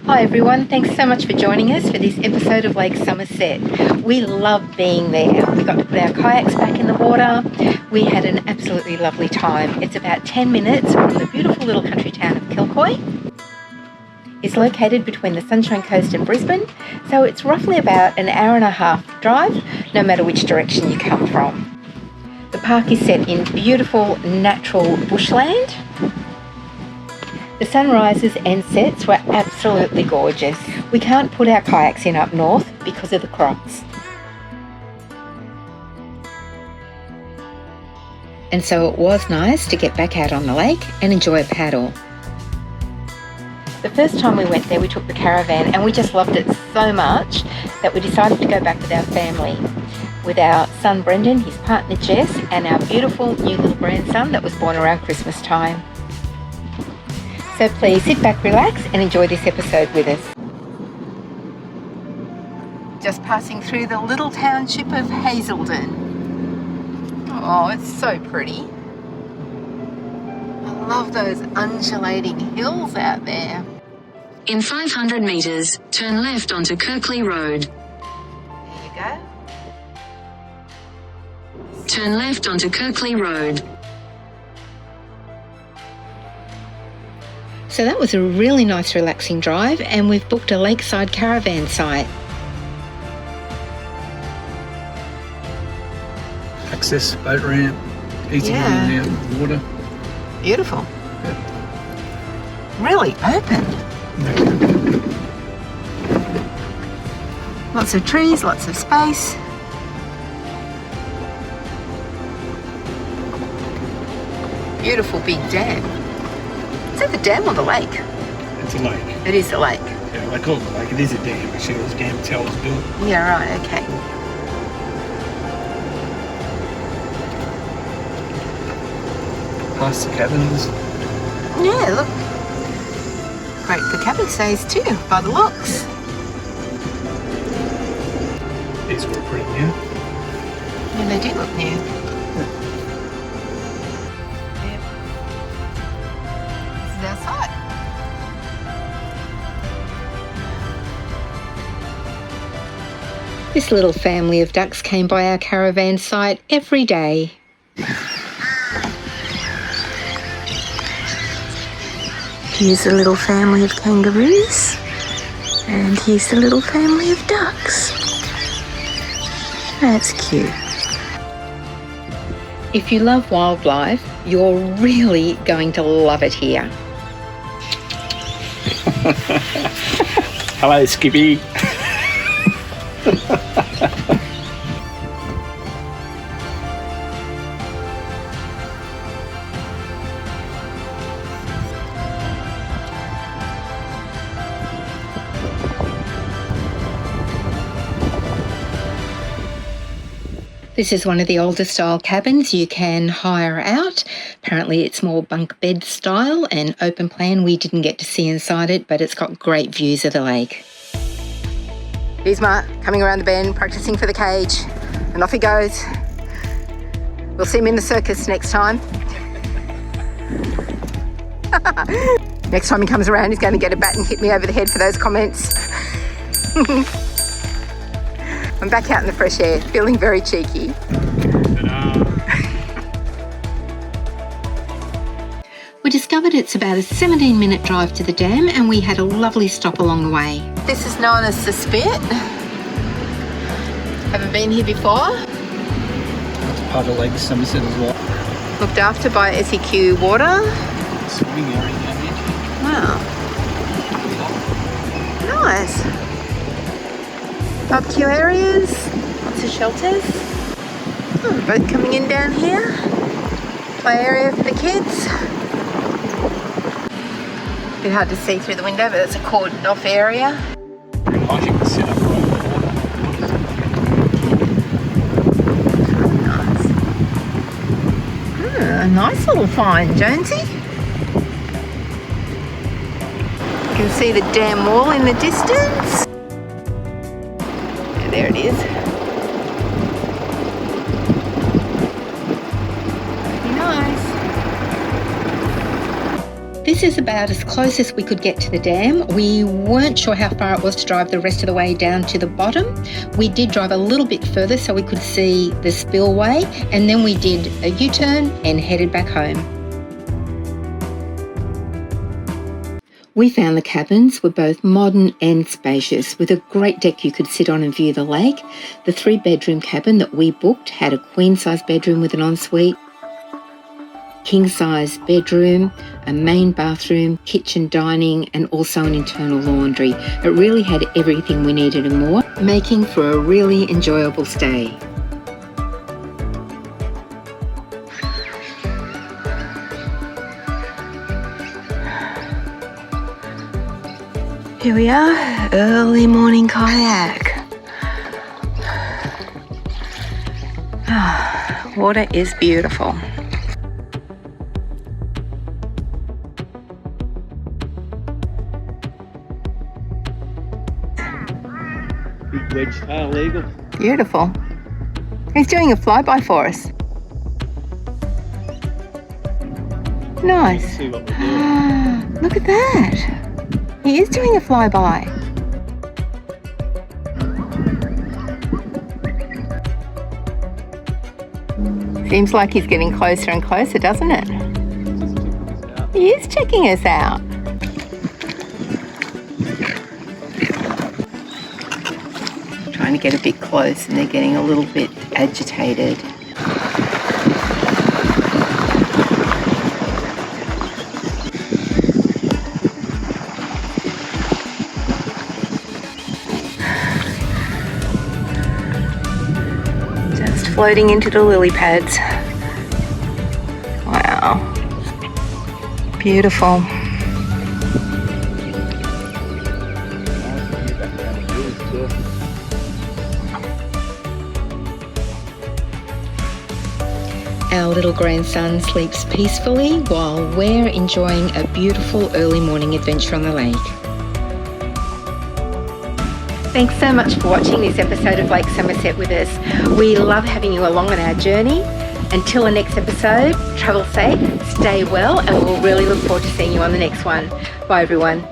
Hi everyone, thanks so much for joining us for this episode of Lake Somerset. We love being there. We got to put our kayaks back in the water. We had an absolutely lovely time. It's about 10 minutes from the beautiful little country town of Kilcoy. It's located between the Sunshine Coast and Brisbane, so it's roughly about an hour and a half drive, no matter which direction you come from. The park is set in beautiful natural bushland. The sunrises and sets were absolutely gorgeous. We can't put our kayaks in up north because of the crocs. And so it was nice to get back out on the lake and enjoy a paddle. The first time we went there, we took the Caravan and we just loved it so much that we decided to go back with our family. With our son Brendan, his partner Jess, and our beautiful new little grandson that was born around Christmas time. So please sit back, relax and enjoy this episode with us. Just passing through the little township of Hazelden. Oh, it's so pretty. I love those undulating hills out there. In 500 metres, turn left onto Kirkley Road. There you go. Turn left onto Kirkley Road. So that was a really nice relaxing drive, and we've booked a lakeside caravan site. Access boat ramp, easy in and out of the water. Beautiful. Really open. Lots of trees, lots of space. Beautiful big dam. Is that the dam or the lake? It's a lake. It is the lake. Yeah, they call it a lake. It is a dam. Actually, it was dam towers built. Yeah, right, okay. Past the cabins. Yeah, look. Great for cabin stays too, by the looks. These were pretty new. Yeah, they do look new. Yep. This is our site. This little family of ducks came by our caravan site every day. Here's a little family of kangaroos, and here's the little family of ducks. That's cute. If you love wildlife, you're really going to love it here. Hello, Skippy. This is one of the older style cabins you can hire out. Apparently it's more bunk bed style and open plan. We didn't get to see inside it, but it's got great views of the lake. Here's Mark coming around the bend, practicing for the cage, and off he goes. We'll see him in the circus next time. Next time he comes around, he's going to get a bat and hit me over the head for those comments. I'm back out in the fresh air, feeling very cheeky. We discovered it's about a 17-minute drive to the dam, and we had a lovely stop along the way. This is known as the Spit. Haven't been here before. It's part of Lake Somerset as well. Looked after by SEQ Water. Swimming area down here. Wow. Nice. Barbecue areas, lots of shelters. Boat coming in down here. Play area for the kids. Bit hard to see through the window, but it's a cordoned off area. Very nice, you can sit up right on the water. Nice. A nice little find, Jonesy. You can see the dam wall in the distance. There it is. Very nice. This is about as close as we could get to the dam. We weren't sure how far it was to drive the rest of the way down to the bottom. We did drive a little bit further so we could see the spillway, and then we did a U-turn and headed back home. We found the cabins were both modern and spacious, with a great deck you could sit on and view the lake. The 3-bedroom cabin that we booked had a queen-size bedroom with an ensuite, king-size bedroom, a main bathroom, kitchen, dining, and also an internal laundry. It really had everything we needed and more, making for a really enjoyable stay. Here we are, early morning kayak. Water is beautiful. Big wedge tail eagle. Beautiful. He's doing a flyby for us. Nice. Let's see what we're doing. Look at that. He is doing a flyby. Seems like he's getting closer and closer, doesn't it? He is checking us out. Trying to get a bit close and they're getting a little bit agitated. Floating into the lily pads. Wow. Beautiful. Our little grandson sleeps peacefully while we're enjoying a beautiful early morning adventure on the lake. Thanks so much for watching this episode of Lake Somerset with us. We love having you along on our journey. Until the next episode, travel safe, stay well, and we'll really look forward to seeing you on the next one. Bye everyone.